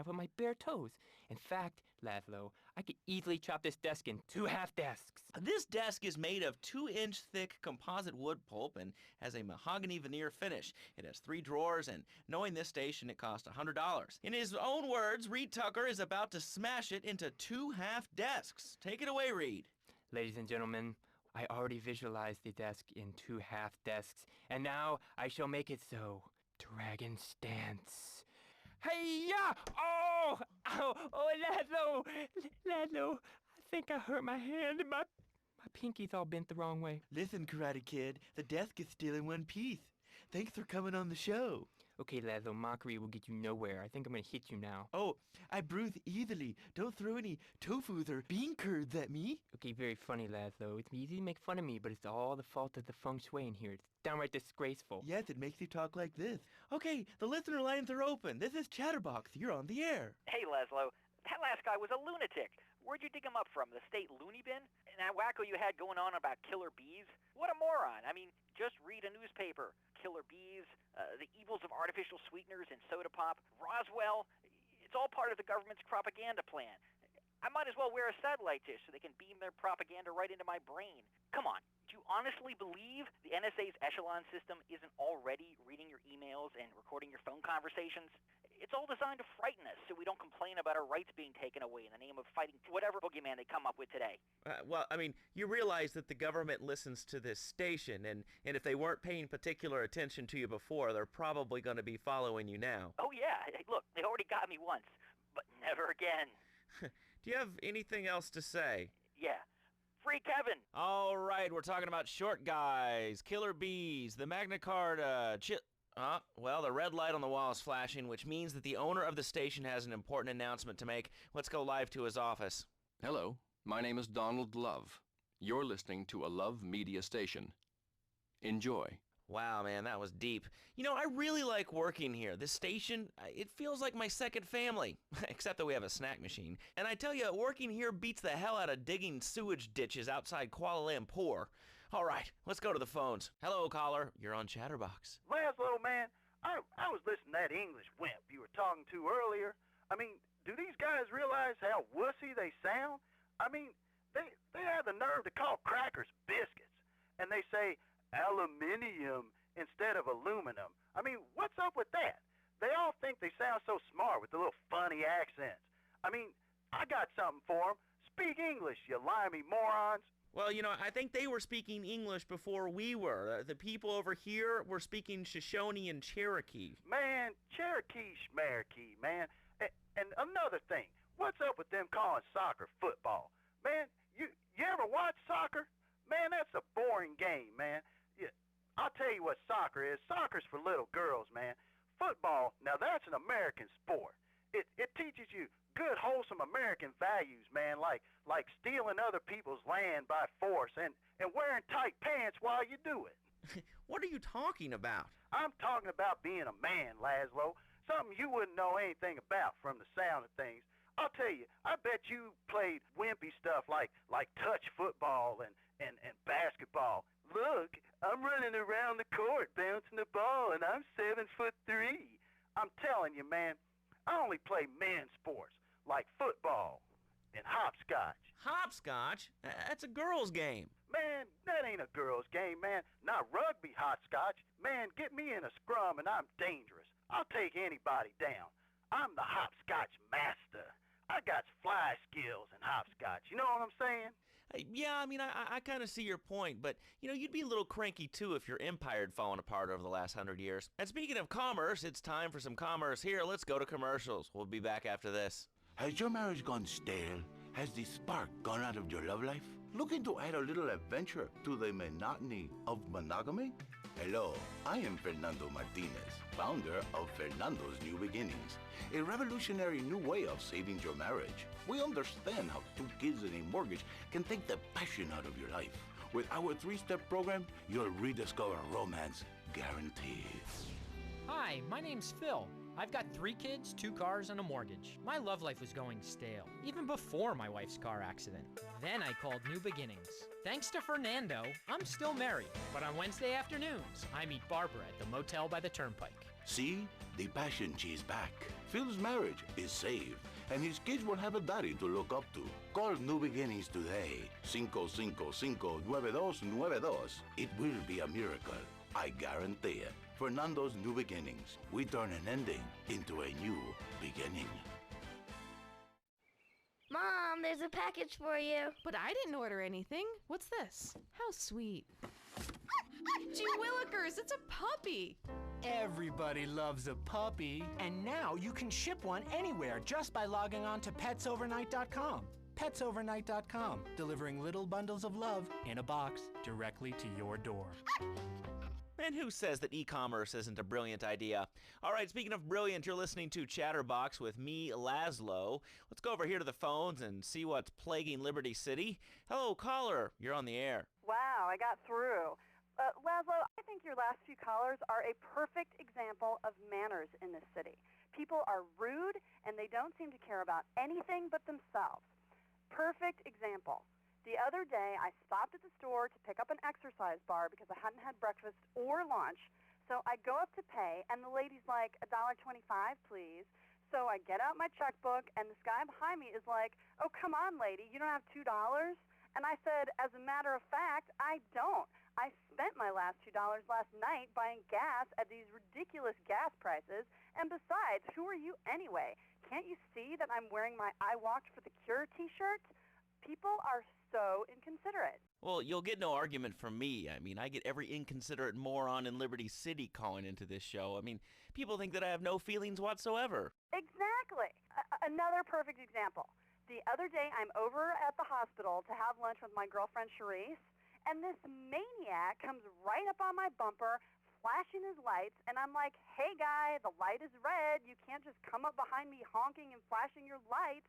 have with my bare toes. In fact, Laszlo, I could easily chop this desk in 2 half desks. This desk is made of 2-inch thick composite wood pulp and has a mahogany veneer finish. It has 3 drawers, and knowing this station, it cost $100. In his own words, Reed Tucker is about to smash it into 2 half desks. Take it away, Reed. Ladies and gentlemen, I already visualized the desk in 2 half desks, and now I shall make it so. Dragon stance. Hey-ya! Oh! Ow! Oh, Laszlo, I think I hurt my hand, and my pinky's all bent the wrong way. Listen, Karate Kid, the desk is still in one piece. Thanks for coming on the show. Okay, Laszlo, mockery will get you nowhere. I think I'm gonna hit you now. Oh, I bruise easily. Don't throw any tofus or bean curds at me. Okay, very funny, Laszlo. It's easy to make fun of me, but it's all the fault of the feng shui in here. It's downright disgraceful. Yes, it makes you talk like this. Okay, the listener lines are open. This is Chatterbox. You're on the air. Hey, Laszlo. That last guy was a lunatic. Where'd you dig him up from? The state loony bin? And that wacko you had going on about killer bees? What a moron. I mean, just read a newspaper. Killer bees, the evils of artificial sweeteners in soda pop, Roswell. It's all part of the government's propaganda plan. I might as well wear a satellite dish so they can beam their propaganda right into my brain. Come on. Do you honestly believe the NSA's echelon system isn't already reading your emails and recording your phone conversations? It's all designed to frighten us so we don't complain about our rights being taken away in the name of fighting whatever boogeyman they come up with today. Well, I mean, you realize that the government listens to this station, and if they weren't paying particular attention to you before, they're probably going to be following you now. Oh, yeah. Hey, look, they already got me once, but never again. Do you have anything else to say? Yeah. Free Kevin! All right, we're talking about short guys, killer bees, the Magna Carta, well, the red light on the wall is flashing, which means that the owner of the station has an important announcement to make. Let's go live to his office. Hello, my name is Donald Love. You're listening to a Love Media station. Enjoy. Wow, man, that was deep. You know, I really like working here. This station, it feels like my second family, except that we have a snack machine. And I tell you, working here beats the hell out of digging sewage ditches outside Kuala Lumpur. All right, let's go to the phones. Hello, caller. You're on Chatterbox. Laszlo, man, I was listening to that English wimp you were talking to earlier. I mean, do these guys realize how wussy they sound? I mean, they have the nerve to call crackers biscuits, and they say aluminium instead of aluminum. I mean, what's up with that? They all think they sound so smart with the little funny accents. I mean, I got something for them. Speak English, you limey morons. Well, you know, I think they were speaking English before we were. The people over here were speaking Shoshone and Cherokee. Man, Cherokee schmarokee, man. And another thing, what's up with them calling soccer football? Man, you ever watch soccer? Man, that's a boring game, man. I'll tell you what soccer is. Soccer's for little girls, man. Football, now that's an American sport. It teaches you good, wholesome American values, man, like stealing other people's land by force and wearing tight pants while you do it. What are you talking about? I'm talking about being a man, Laszlo. Something you wouldn't know anything about from the sound of things. I'll tell you, I bet you played wimpy stuff like touch football and basketball. Look, I'm running around the court bouncing the ball, and I'm 7'3". I'm telling you, man, I only play men's sports like football and hopscotch. Hopscotch? That's a girl's game. Man, that ain't a girl's game, man. Not rugby hopscotch. Man, get me in a scrum and I'm dangerous. I'll take anybody down. I'm the hopscotch master. I got fly skills in hopscotch. You know what I'm saying? Yeah, I mean, I kind of see your point, but, you know, you'd be a little cranky, too, if your empire had fallen apart over the last 100 years. And speaking of commerce, it's time for some commerce here. Let's go to commercials. We'll be back after this. Has your marriage gone stale? Has the spark gone out of your love life? Looking to add a little adventure to the monotony of monogamy? Hello, I am Fernando Martinez, founder of Fernando's New Beginnings, a revolutionary new way of saving your marriage. We understand how 2 kids and a mortgage can take the passion out of your life. With our 3-step program, you'll rediscover romance guaranteed. Hi, my name's Phil. I've got 3 kids, 2 cars, and a mortgage. My love life was going stale, even before my wife's car accident. Then I called New Beginnings. Thanks to Fernando, I'm still married. But on Wednesday afternoons, I meet Barbara at the motel by the turnpike. See, the passion is back. Phil's marriage is saved, and his kids will have a daddy to look up to. Call New Beginnings today. 555-9292. It will be a miracle. I guarantee it. Fernando's New Beginnings. We turn an ending into a new beginning. Mom, there's a package for you. But I didn't order anything. What's this? How sweet. Gee willikers, it's a puppy. Everybody loves a puppy. And now you can ship one anywhere just by logging on to petsovernight.com. Petsovernight.com, delivering little bundles of love in a box directly to your door. And who says that e-commerce isn't a brilliant idea? All right, speaking of brilliant, you're listening to Chatterbox with me, Laszlo. Let's go over here to the phones and see what's plaguing Liberty City. Hello, caller. You're on the air. Wow, I got through. Laszlo, I think your last few callers are a perfect example of manners in this city. People are rude, and they don't seem to care about anything but themselves. Perfect example. The other day, I stopped at the store to pick up an exercise bar because I hadn't had breakfast or lunch. So I go up to pay, and the lady's like, $1.25, please. So I get out my checkbook, and this guy behind me is like, oh, come on, lady, you don't have $2? And I said, as a matter of fact, I don't. I spent my last $2 last night buying gas at these ridiculous gas prices. And besides, who are you anyway? Can't you see that I'm wearing my I Walked for the Cure t-shirt? People are so inconsiderate. Well, you'll get no argument from me. I mean, I get every inconsiderate moron in Liberty City calling into this show. I mean, people think that I have no feelings whatsoever. Exactly. Another perfect example. The other day, I'm over at the hospital to have lunch with my girlfriend, Charisse, and this maniac comes right up on my bumper, flashing his lights, and I'm like, hey, guy, the light is red. You can't just come up behind me honking and flashing your lights.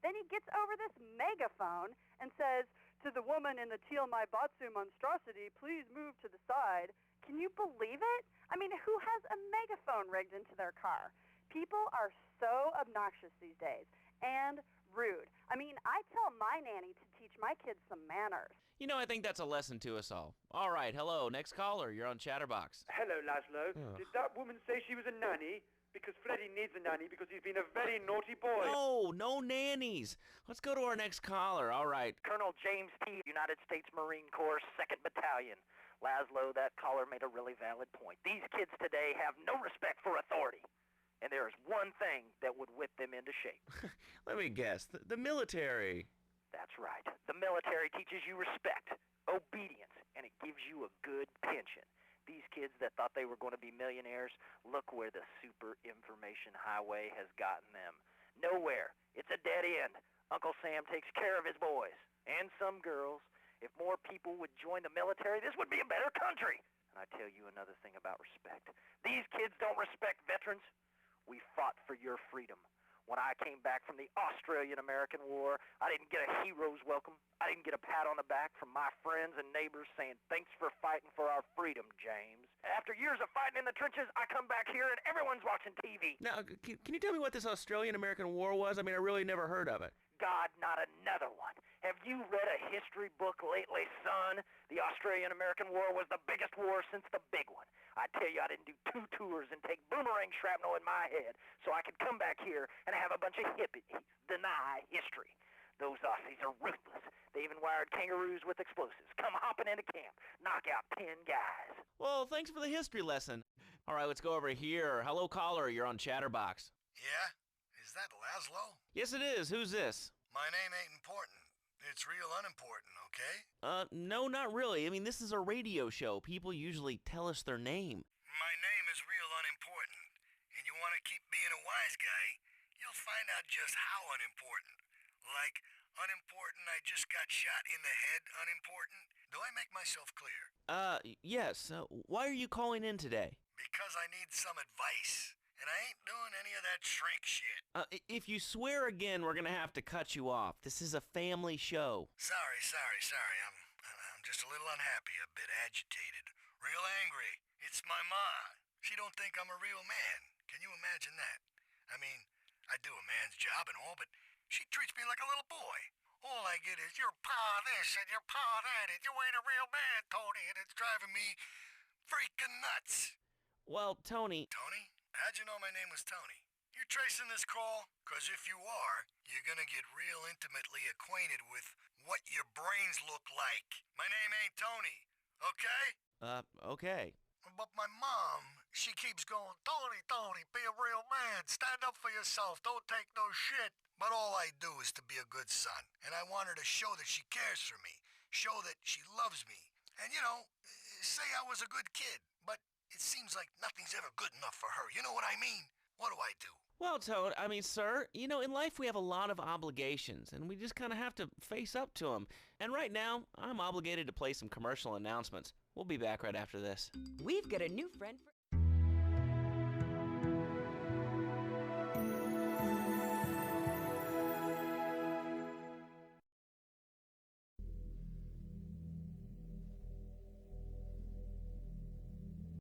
Then he gets over this megaphone and says, to the woman in the teal maibatsu monstrosity, please move to the side. Can you believe it? I mean, who has a megaphone rigged into their car? People are so obnoxious these days and rude. I mean, I tell my nanny to teach my kids some manners. You know, I think that's a lesson to us all. All right, hello, next caller. You're on Chatterbox. Hello, Laszlo. Did that woman say she was a nanny? Because Freddie needs a nanny because he's been a very naughty boy. No nannies. Let's go to our next caller. All right. Colonel James T., United States Marine Corps, 2nd Battalion. Laszlo, that caller made a really valid point. These kids today have no respect for authority. And there is one thing that would whip them into shape. Let me guess. The military. That's right. The military teaches you respect, obedience, and it gives you a good pension. These kids that thought they were going to be millionaires, look where the super information highway has gotten them. Nowhere. It's a dead end. Uncle Sam takes care of his boys. And some girls. If more people would join the military, this would be a better country. And I tell you another thing about respect. These kids don't respect veterans. We fought for your freedom. When I came back from the Australian-American War, I didn't get a hero's welcome. I didn't get a pat on the back from my friends and neighbors saying, thanks for fighting for our freedom, James. After years of fighting in the trenches, I come back here and everyone's watching TV. Now, can you tell me what this Australian-American War was? I mean, I really never heard of it. God, not another one. Have you read a history book lately, son? The Australian-American War was the biggest war since the big one. I tell you, I didn't do 2 tours and take boomerang shrapnel in my head so I could come back here and have a bunch of hippies deny history. Those Aussies are ruthless. They even wired kangaroos with explosives. Come hopping into camp, knock out 10 guys. Well, thanks for the history lesson. All right, let's go over here. Hello, caller. You're on Chatterbox. Yeah? Is that Laszlo? Yes, it is. Who's this? My name ain't important. It's real unimportant, okay? No, not really. I mean, this is a radio show. People usually tell us their name. My name is real unimportant. And you want to keep being a wise guy, you'll find out just how unimportant. Like, unimportant, I just got shot in the head, unimportant. Do I make myself clear? Yes. Why are you calling in today? Because I need some advice. And I ain't doing any of that shrink shit. If you swear again, we're gonna have to cut you off. This is a family show. Sorry. I'm just a little unhappy, a bit agitated, real angry. It's my ma. She don't think I'm a real man. Can you imagine that? I mean, I do a man's job and all, but she treats me like a little boy. All I get is, your pa this and your pa that, and you ain't a real man, Tony, and it's driving me freaking nuts. Well, Tony... Tony? How'd you know my name was Tony? You tracing this call? 'Cause if you are, you're gonna get real intimately acquainted with what your brains look like. My name ain't Tony, okay? Okay. But my mom, she keeps going, Tony, Tony, be a real man. Stand up for yourself. Don't take no shit. But all I do is to be a good son. And I want her to show that she cares for me. Show that she loves me. And, say I was a good kid. But it seems like nothing's ever good enough for her. You know what I mean? What do I do? Well, sir, in life we have a lot of obligations, and we just kind of have to face up to them. And right now, I'm obligated to play some commercial announcements. We'll be back right after this. We've got a new friend for...